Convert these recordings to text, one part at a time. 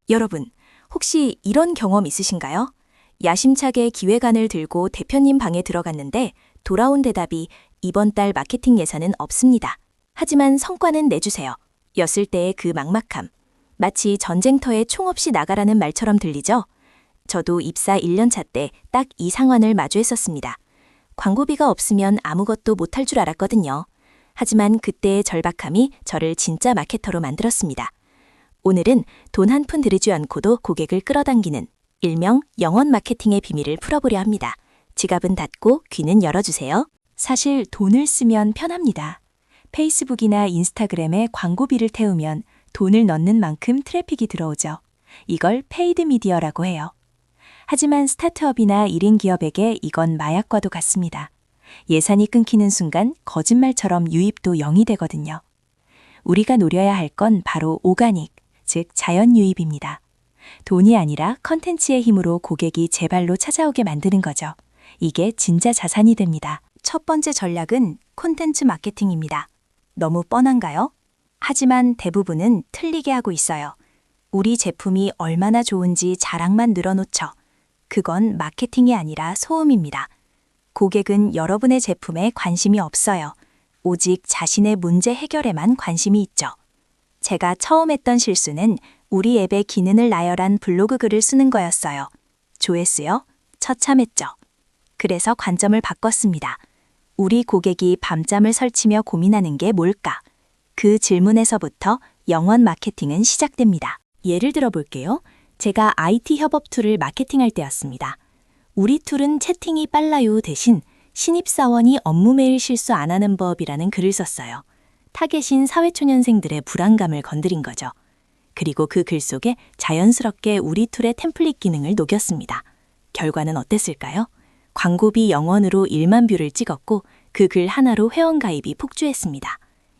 여러분, 혹시 이런 경험 있으신가요? 야심차게 기획안을 들고 대표님 방에 들어갔는데 돌아온 대답이 이번 달 마케팅 예산은 없습니다. 하지만 성과는 내주세요. 였을 때의 그 막막함. 마치 전쟁터에 총 없이 나가라는 말처럼 들리죠? 저도 입사 1년차 때 딱 이 상황을 마주했었습니다. 광고비가 없으면 아무것도 못할 줄 알았거든요. 하지만 그때의 절박함이 저를 진짜 마케터로 만들었습니다. 오늘은 돈 한 푼 들이지 않고도 고객을 끌어당기는 일명 영원 마케팅의 비밀을 풀어보려 합니다. 지갑은 닫고 귀는 열어주세요. 사실 돈을 쓰면 편합니다. 페이스북이나 인스타그램에 광고비를 태우면 돈을 넣는 만큼 트래픽이 들어오죠. 이걸 페이드 미디어라고 해요. 하지만 스타트업이나 1인 기업에게 이건 마약과도 같습니다. 예산이 끊기는 순간 거짓말처럼 유입도 0이 되거든요. 우리가 노려야 할 건 바로 오가닉, 즉 자연 유입입니다. 돈이 아니라 컨텐츠의 힘으로 고객이 제 발로 찾아오게 만드는 거죠. 이게 진짜 자산이 됩니다. 첫 번째 전략은 콘텐츠 마케팅입니다. 너무 뻔한가요? 하지만 대부분은 틀리게 하고 있어요. 우리 제품이 얼마나 좋은지 자랑만 늘어놓죠. 그건 마케팅이 아니라 소음입니다. 고객은 여러분의 제품에 관심이 없어요. 오직 자신의 문제 해결에만 관심이 있죠. 제가 처음 했던 실수는 우리 앱의 기능을 나열한 블로그 글을 쓰는 거였어요. 조회수요? 처참했죠. 그래서 관점을 바꿨습니다. 우리 고객이 밤잠을 설치며 고민하는 게 뭘까? 그 질문에서부터 영원 마케팅은 시작됩니다. 예를 들어 볼게요. 제가 IT 협업 툴을 마케팅할 때였습니다. 우리 툴은 채팅이 빨라요 대신 신입사원이 업무 메일 실수 안 하는 법이라는 글을 썼어요. 타겟인 사회초년생들의 불안감을 건드린 거죠. 그리고 그 글 속에 자연스럽게 우리 툴의 템플릿 기능을 녹였습니다. 결과는 어땠을까요? 광고비 0원으로 1만 뷰를 찍었고 그 글 하나로 회원가입이 폭주했습니다.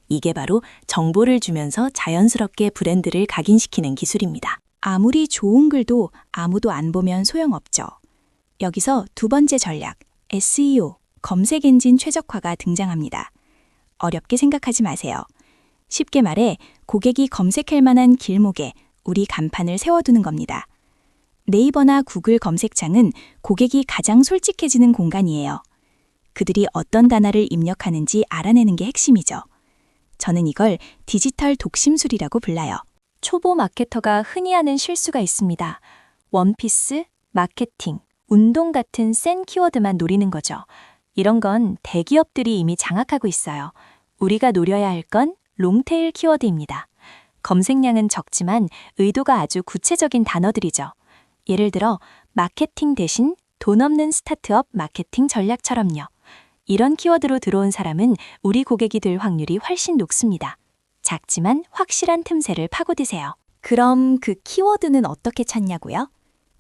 이게 바로 정보를 주면서 자연스럽게 브랜드를 각인시키는 기술입니다. 아무리 좋은 글도 아무도 안 보면 소용없죠. 여기서 두 번째 전략, SEO, 검색 엔진 최적화가 등장합니다. 어렵게 생각하지 마세요. 쉽게 말해 고객이 검색할 만한 길목에 우리 간판을 세워두는 겁니다. 네이버나 구글 검색창은 고객이 가장 솔직해지는 공간이에요. 그들이 어떤 단어를 입력하는지 알아내는 게 핵심이죠. 저는 이걸 디지털 독심술이라고 불러요. 초보 마케터가 흔히 하는 실수가 있습니다. 원피스, 마케팅, 운동 같은 센 키워드만 노리는 거죠. 이런 건 대기업들이 이미 장악하고 있어요. 우리가 노려야 할 건 롱테일 키워드입니다. 검색량은 적지만 의도가 아주 구체적인 단어들이죠. 예를 들어 마케팅 대신 돈 없는 스타트업 마케팅 전략처럼요. 이런 키워드로 들어온 사람은 우리 고객이 될 확률이 훨씬 높습니다. 작지만 확실한 틈새를 파고드세요. 그럼 그 키워드는 어떻게 찾냐고요?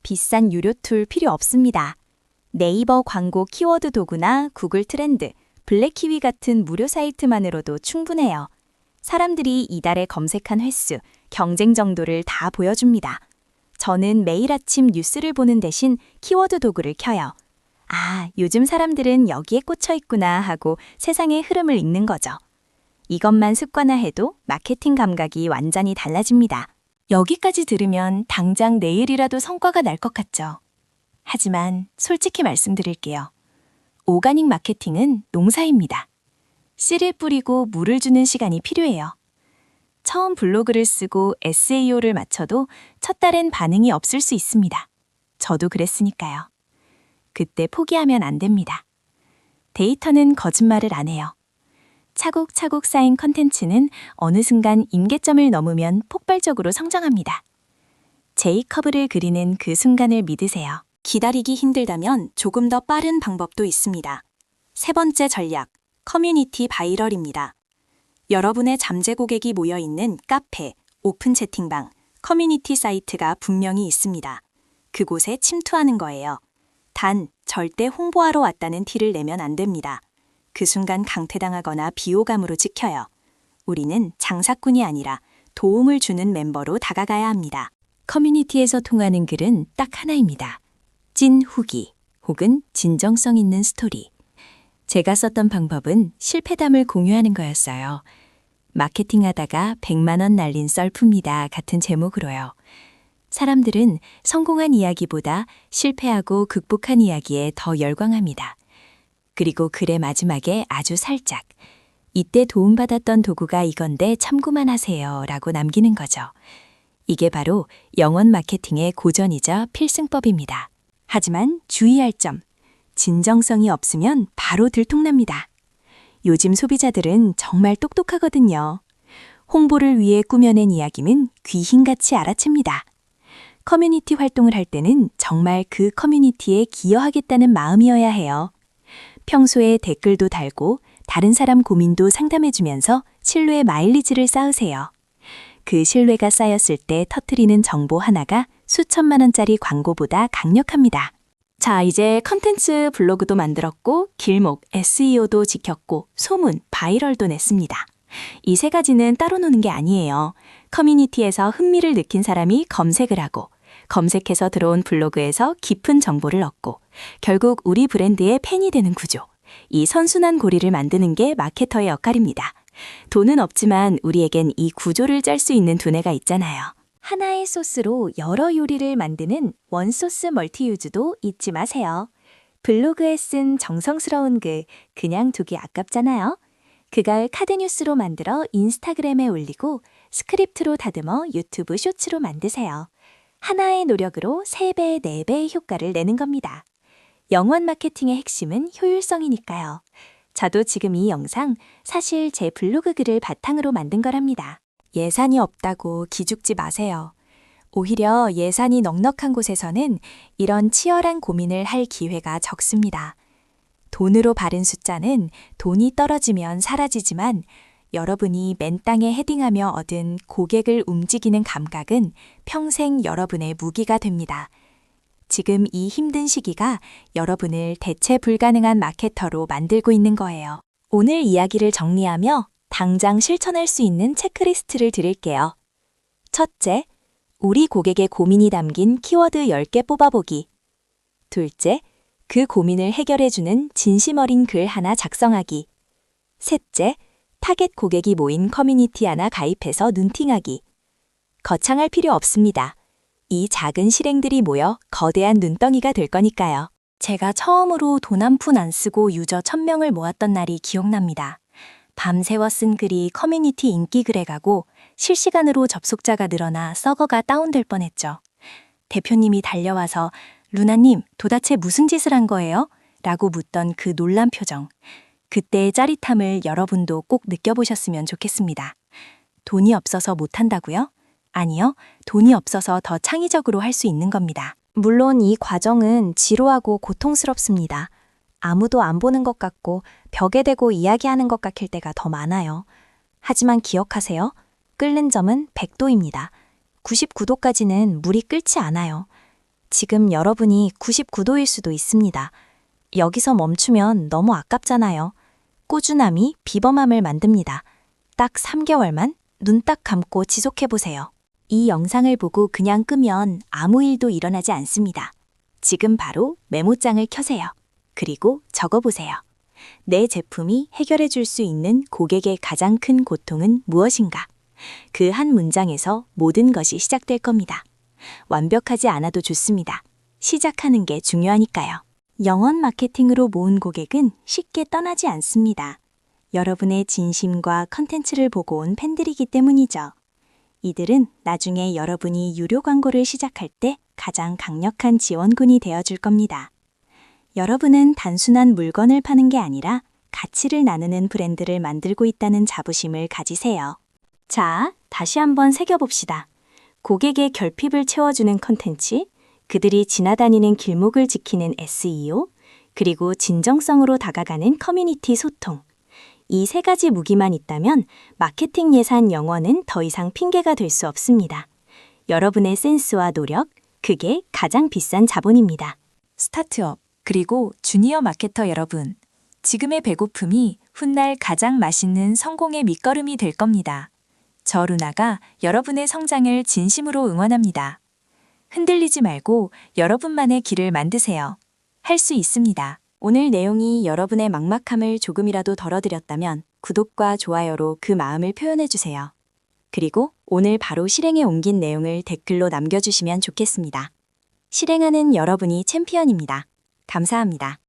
비싼 유료 툴 필요 없습니다. 네이버 광고 키워드 도구나 구글 트렌드, 블랙키위 같은 무료 사이트만으로도 충분해요. 사람들이 이달에 검색한 횟수, 경쟁 정도를 다 보여줍니다. 저는 매일 아침 뉴스를 보는 대신 키워드 도구를 켜요. 아, 요즘 사람들은 여기에 꽂혀 있구나 하고 세상의 흐름을 읽는 거죠. 이것만 습관화해도 마케팅 감각이 완전히 달라집니다. 여기까지 들으면 당장 내일이라도 성과가 날 것 같죠. 하지만 솔직히 말씀드릴게요. 오가닉 마케팅은 농사입니다. 씨를 뿌리고 물을 주는 시간이 필요해요. 처음 블로그를 쓰고 SEO를 맞춰도 첫 달엔 반응이 없을 수 있습니다. 저도 그랬으니까요. 그때 포기하면 안 됩니다. 데이터는 거짓말을 안 해요. 차곡차곡 쌓인 컨텐츠는 어느 순간 임계점을 넘으면 폭발적으로 성장합니다. J커브를 그리는 그 순간을 믿으세요. 기다리기 힘들다면 조금 더 빠른 방법도 있습니다. 세 번째 전략, 커뮤니티 바이럴입니다. 여러분의 잠재 고객이 모여있는 카페, 오픈 채팅방, 커뮤니티 사이트가 분명히 있습니다. 그곳에 침투하는 거예요. 단, 절대 홍보하러 왔다는 티를 내면 안 됩니다. 그 순간 강퇴당하거나 비호감으로 찍혀요. 우리는 장사꾼이 아니라 도움을 주는 멤버로 다가가야 합니다. 커뮤니티에서 통하는 글은 딱 하나입니다. 찐 후기 혹은 진정성 있는 스토리. 제가 썼던 방법은 실패담을 공유하는 거였어요. 마케팅하다가 100만 원 날린 썰프입니다 같은 제목으로요. 사람들은 성공한 이야기보다 실패하고 극복한 이야기에 더 열광합니다. 그리고 글의 마지막에 아주 살짝 이때 도움받았던 도구가 이건데 참고만 하세요 라고 남기는 거죠. 이게 바로 영원 마케팅의 고전이자 필승법입니다. 하지만 주의할 점, 진정성이 없으면 바로 들통납니다. 요즘 소비자들은 정말 똑똑하거든요. 홍보를 위해 꾸며낸 이야기는 귀신같이 알아챕니다. 커뮤니티 활동을 할 때는 정말 그 커뮤니티에 기여하겠다는 마음이어야 해요. 평소에 댓글도 달고 다른 사람 고민도 상담해주면서 신뢰의 마일리지를 쌓으세요. 그 신뢰가 쌓였을 때 터뜨리는 정보 하나가 수천만 원짜리 광고보다 강력합니다. 자, 이제 컨텐츠 블로그도 만들었고 길목, SEO도 지켰고 소문, 바이럴도 냈습니다. 이 세 가지는 따로 노는 게 아니에요. 커뮤니티에서 흥미를 느낀 사람이 검색을 하고 검색해서 들어온 블로그에서 깊은 정보를 얻고 결국 우리 브랜드의 팬이 되는 구조. 이 선순환 고리를 만드는 게 마케터의 역할입니다. 돈은 없지만 우리에겐 이 구조를 짤 수 있는 두뇌가 있잖아요. 하나의 소스로 여러 요리를 만드는 원소스 멀티유즈도 잊지 마세요. 블로그에 쓴 정성스러운 글 그냥 두기 아깝잖아요. 그걸 카드뉴스로 만들어 인스타그램에 올리고 스크립트로 다듬어 유튜브 쇼츠로 만드세요. 하나의 노력으로 3배, 4배의 효과를 내는 겁니다. 영원 마케팅의 핵심은 효율성이니까요. 저도 지금 이 영상 사실 제 블로그 글을 바탕으로 만든 거랍니다. 예산이 없다고 기죽지 마세요. 오히려 예산이 넉넉한 곳에서는 이런 치열한 고민을 할 기회가 적습니다. 돈으로 바른 숫자는 돈이 떨어지면 사라지지만 여러분이 맨 땅에 헤딩하며 얻은 고객을 움직이는 감각은 평생 여러분의 무기가 됩니다. 지금 이 힘든 시기가 여러분을 대체 불가능한 마케터로 만들고 있는 거예요. 오늘 이야기를 정리하며 당장 실천할 수 있는 체크리스트를 드릴게요. 첫째, 우리 고객의 고민이 담긴 키워드 10개 뽑아보기. 둘째, 그 고민을 해결해주는 진심 어린 글 하나 작성하기. 셋째, 타겟 고객이 모인 커뮤니티 하나 가입해서 눈팅하기. 거창할 필요 없습니다. 이 작은 실행들이 모여 거대한 눈덩이가 될 거니까요. 제가 처음으로 돈 한 푼 안 쓰고 유저 1000명을 모았던 날이 기억납니다. 밤새워 쓴 글이 커뮤니티 인기 글에 가고 실시간으로 접속자가 늘어나 서버가 다운될 뻔했죠. 대표님이 달려와서 루나님, 도대체 무슨 짓을 한 거예요? 라고 묻던 그 놀란 표정. 그때의 짜릿함을 여러분도 꼭 느껴보셨으면 좋겠습니다. 돈이 없어서 못한다고요? 아니요, 돈이 없어서 더 창의적으로 할 수 있는 겁니다. 물론 이 과정은 지루하고 고통스럽습니다. 아무도 안 보는 것 같고 벽에 대고 이야기하는 것 같을 때가 더 많아요. 하지만 기억하세요. 끓는 점은 100도입니다. 99도까지는 물이 끓지 않아요. 지금 여러분이 99도일 수도 있습니다. 여기서 멈추면 너무 아깝잖아요. 꾸준함이 비범함을 만듭니다. 딱 3개월만 눈 딱 감고 지속해보세요. 이 영상을 보고 그냥 끄면 아무 일도 일어나지 않습니다. 지금 바로 메모장을 켜세요. 그리고 적어보세요. 내 제품이 해결해 줄 수 있는 고객의 가장 큰 고통은 무엇인가? 그 한 문장에서 모든 것이 시작될 겁니다. 완벽하지 않아도 좋습니다. 시작하는 게 중요하니까요. 영원 마케팅으로 모은 고객은 쉽게 떠나지 않습니다. 여러분의 진심과 컨텐츠를 보고 온 팬들이기 때문이죠. 이들은 나중에 여러분이 유료 광고를 시작할 때 가장 강력한 지원군이 되어줄 겁니다. 여러분은 단순한 물건을 파는 게 아니라 가치를 나누는 브랜드를 만들고 있다는 자부심을 가지세요. 자, 다시 한번 새겨봅시다. 고객의 결핍을 채워주는 컨텐츠, 그들이 지나다니는 길목을 지키는 SEO, 그리고 진정성으로 다가가는 커뮤니티 소통. 이 세 가지 무기만 있다면 마케팅 예산 영원은 더 이상 핑계가 될 수 없습니다. 여러분의 센스와 노력, 그게 가장 비싼 자본입니다. 스타트업, 그리고 주니어 마케터 여러분, 지금의 배고픔이 훗날 가장 맛있는 성공의 밑거름이 될 겁니다. 저 루나가 여러분의 성장을 진심으로 응원합니다. 흔들리지 말고 여러분만의 길을 만드세요. 할 수 있습니다. 오늘 내용이 여러분의 막막함을 조금이라도 덜어드렸다면 구독과 좋아요로 그 마음을 표현해주세요. 그리고 오늘 바로 실행에 옮긴 내용을 댓글로 남겨주시면 좋겠습니다. 실행하는 여러분이 챔피언입니다. 감사합니다.